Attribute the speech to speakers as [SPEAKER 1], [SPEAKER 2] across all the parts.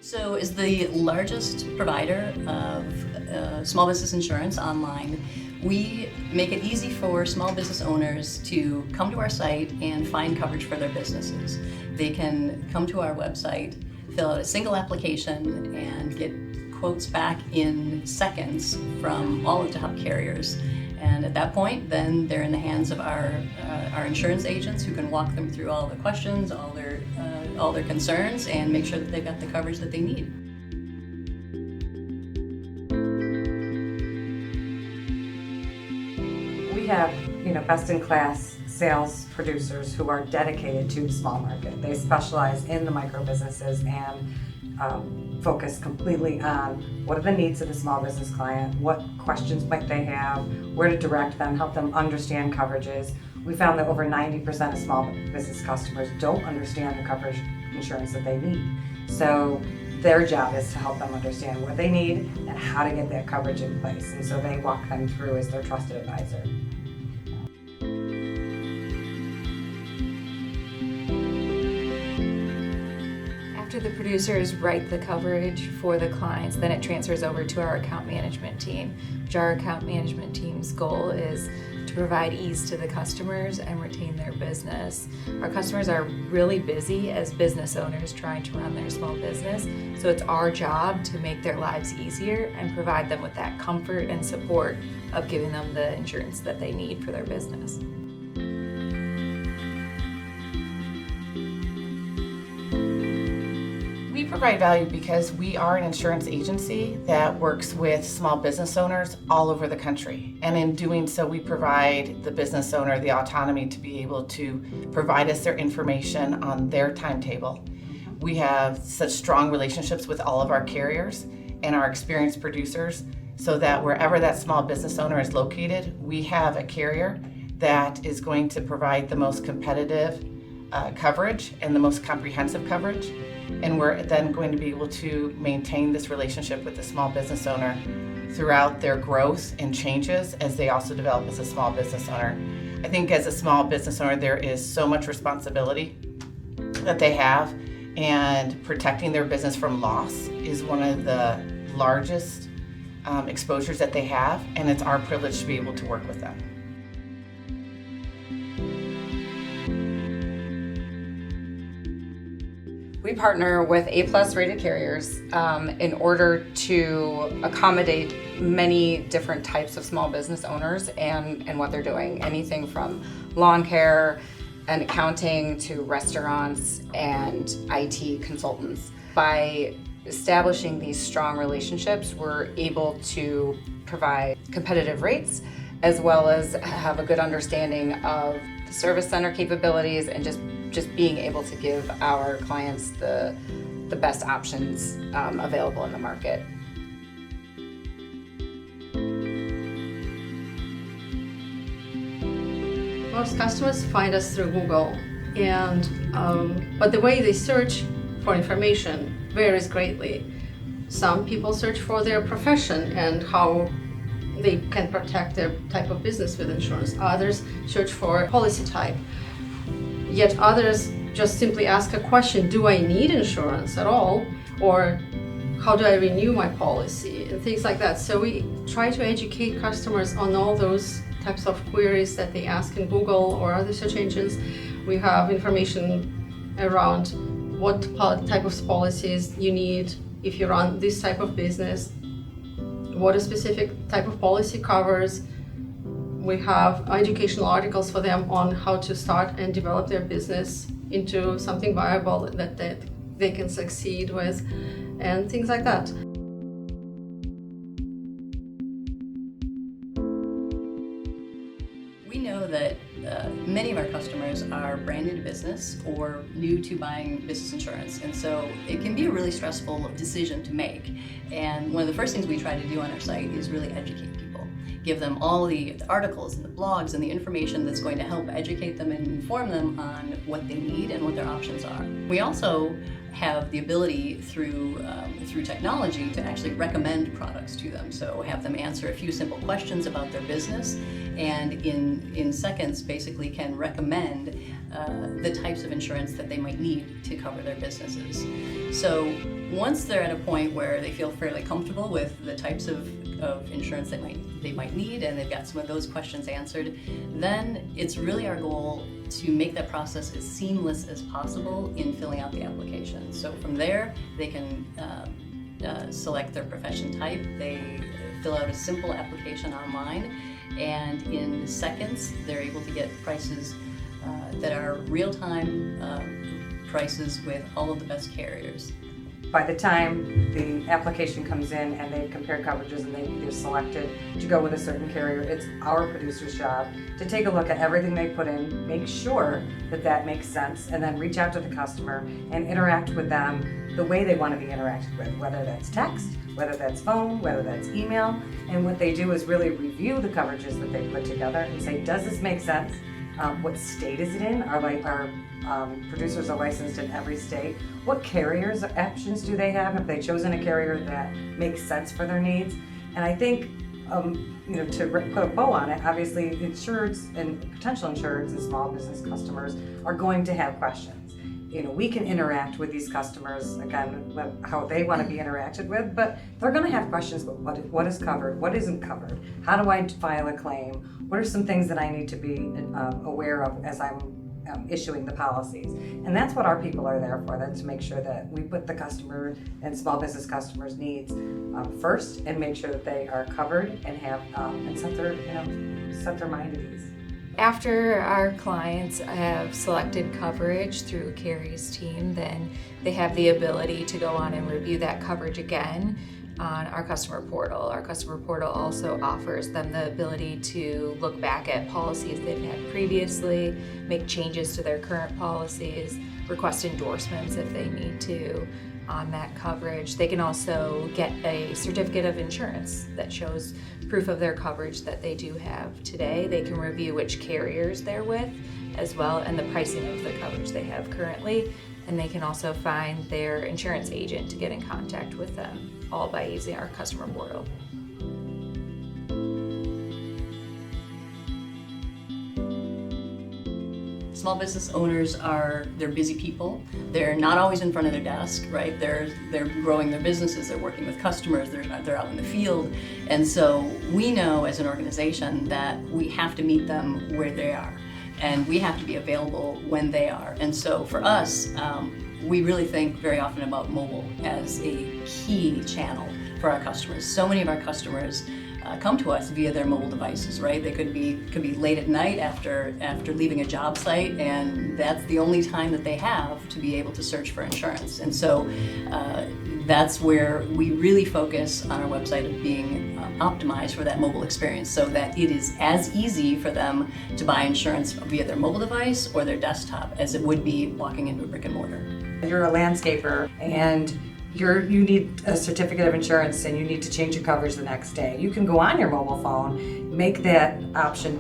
[SPEAKER 1] So is the largest provider of small business insurance online. We make it easy for small business owners to come to our site and find coverage for their businesses. They can come to our website, fill out a single application, and get quotes back in seconds from all of the top carriers. And at that point, then they're in the hands of our insurance agents who can walk them through all the questions, all their concerns, and make sure that they've got the coverage that they need.
[SPEAKER 2] We have, best-in-class sales producers who are dedicated to the small market. They specialize in the micro businesses and focus completely on what are the needs of the small business client, what questions might they have, where to direct them, help them understand coverages. We found that over 90% of small business customers don't understand the coverage insurance that they need. So their job is to help them understand what they need and how to get that coverage in place. And so they walk them through as their trusted advisor.
[SPEAKER 3] After the producers write the coverage for the clients, then it transfers over to our account management team, which our account management team's goal is to provide ease to the customers and retain their business. Our customers are really busy as business owners trying to run their small business, so it's our job to make their lives easier and provide them with that comfort and support of giving them the insurance that they need for their business.
[SPEAKER 4] We provide value because we are an insurance agency that works with small business owners all over the country. And in doing so, we provide the business owner the autonomy to be able to provide us their information on their timetable. We have such strong relationships with all of our carriers and our experienced producers so that wherever that small business owner is located, we have a carrier that is going to provide the most competitive coverage and the most comprehensive coverage. And we're then going to be able to maintain this relationship with the small business owner throughout their growth and changes as they also develop as a small business owner. I think as a small business owner, there is so much responsibility that they have, and protecting their business from loss is one of the largest exposures that they have, and it's our privilege to be able to work with them.
[SPEAKER 5] We partner with A+ rated carriers in order to accommodate many different types of small business owners and what they're doing. Anything from lawn care and accounting to restaurants and IT consultants. By establishing these strong relationships, we're able to provide competitive rates as well as have a good understanding of the service center capabilities and just being able to give our clients the best options available in the market.
[SPEAKER 6] Most customers find us through Google, and but the way they search for information varies greatly. Some people search for their profession and how they can protect their type of business with insurance. Others search for policy type. Yet others just simply ask a question, do I need insurance at all? Or how do I renew my policy? And things like that. So we try to educate customers on all those types of queries that they ask in Google or other search engines. We have information around what type of policies you need if you run this type of business, what a specific type of policy covers. We have educational articles for them on how to start and develop their business into something viable that they can succeed with, and things like that.
[SPEAKER 1] We know that many of our customers are brand new to business or new to buying business insurance, and so it can be a really stressful decision to make. And one of the first things we try to do on our site is really educate people. Give them all the articles and the blogs and the information that's going to help educate them and inform them on what they need and what their options are. We also have the ability through technology to actually recommend products to them. So have them answer a few simple questions about their business, and in seconds basically can recommend the types of insurance that they might need to cover their businesses. So once they're at a point where they feel fairly comfortable with the types of insurance they might need, and they've got some of those questions answered, then it's really our goal to make that process as seamless as possible in filling out the application. So from there, they can select their profession type. They fill out a simple application online, and in seconds, they're able to get prices that are real-time prices with all of the best carriers.
[SPEAKER 2] By the time the application comes in and they've compared coverages and they've selected to go with a certain carrier, it's our producer's job to take a look at everything they put in, make sure that that makes sense, and then reach out to the customer and interact with them the way they want to be interacted with, whether that's text, whether that's phone, whether that's email. And what they do is really review the coverages that they put together and say, does this make sense? What state is it in? Our producers are licensed in every state. What carriers options do they have? Have they chosen a carrier that makes sense for their needs? And I think, to put a bow on it, obviously insureds and potential insureds and small business customers are going to have questions. We can interact with these customers, again, how they want to be interacted with, but they're going to have questions about what is covered, what isn't covered, how do I file a claim, what are some things that I need to be aware of as I'm issuing the policies. And that's what our people are there for, that's to make sure that we put the customer and small business customers' needs first, and make sure that they are covered and have and set their mind at ease.
[SPEAKER 3] After our clients have selected coverage through Carrie's team, then they have the ability to go on and review that coverage again on our customer portal. Our customer portal also offers them the ability to look back at policies they've had previously, make changes to their current policies, request endorsements if they need to on that coverage. They can also get a certificate of insurance that shows proof of their coverage that they do have today. They can review which carriers they're with as well, and the pricing of the coverage they have currently. And they can also find their insurance agent to get in contact with them, all by using our customer portal.
[SPEAKER 1] Small business owners they're busy people. They're not always in front of their desk, right? They're growing their businesses, they're working with customers, they're out in the field. And so we know as an organization that we have to meet them where they are, and we have to be available when they are. And so for us, we really think very often about mobile as a key channel for our customers. So many of our customers come to us via their mobile devices, right? They could be late at night after leaving a job site, and that's the only time that they have to be able to search for insurance. And so that's where we really focus on our website of being optimized for that mobile experience, so that it is as easy for them to buy insurance via their mobile device or their desktop as it would be walking into a brick and mortar.
[SPEAKER 2] You're a landscaper and you need a certificate of insurance and you need to change your coverage the next day. You can go on your mobile phone, make that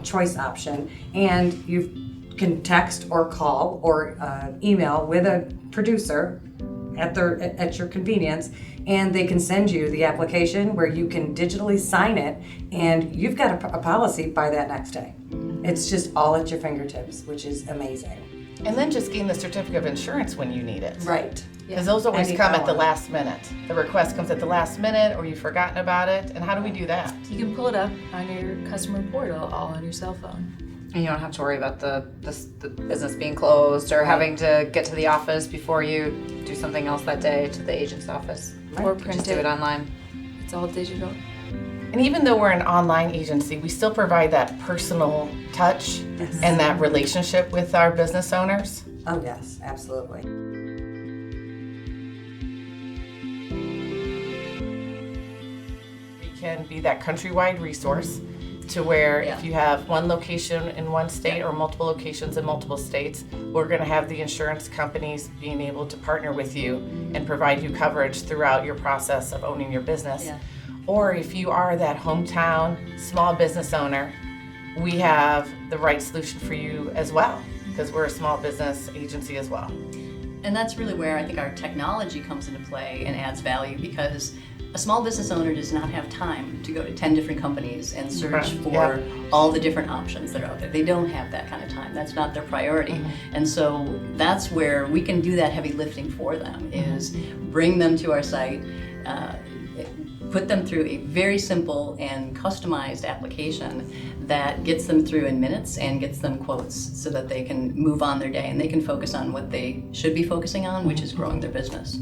[SPEAKER 2] choice option, and you can text or call or email with a producer at your convenience, and they can send you the application where you can digitally sign it, and you've got a policy by that next day. It's just all at your fingertips, which is amazing.
[SPEAKER 4] And then just gain the certificate of insurance when you need it.
[SPEAKER 2] Right.
[SPEAKER 4] Because those always come at the last minute. The request comes at the last minute, or you've forgotten about it. And how do we do that?
[SPEAKER 3] You can pull it up on your customer portal, all on your cell phone.
[SPEAKER 5] And you don't have to worry about the business being closed or having to get to the office before you do something else that day to the agent's office.
[SPEAKER 3] Or
[SPEAKER 5] You
[SPEAKER 3] print
[SPEAKER 5] just do it online.
[SPEAKER 3] It's all digital.
[SPEAKER 4] And even though we're an online agency, we still provide that personal touch and that relationship with our business owners.
[SPEAKER 2] Oh yes, absolutely.
[SPEAKER 4] We can be that countrywide resource to where if you have one location in one state or multiple locations in multiple states, we're going to have the insurance companies being able to partner with you and provide you coverage throughout your process of owning your business.
[SPEAKER 1] Yeah.
[SPEAKER 4] Or if you are that hometown small business owner, we have the right solution for you as well, because we're a small business agency as well.
[SPEAKER 1] And that's really where I think our technology comes into play and adds value, because A small business owner does not have time to go to 10 different companies and search
[SPEAKER 4] Right.
[SPEAKER 1] for
[SPEAKER 4] Yep.
[SPEAKER 1] all the different options that are out there. They don't have that kind of time. That's not their priority. And so that's where we can do that heavy lifting for them, is bring them to our site, put them through a very simple and customized application that gets them through in minutes and gets them quotes so that they can move on their day and they can focus on what they should be focusing on, which is growing their business.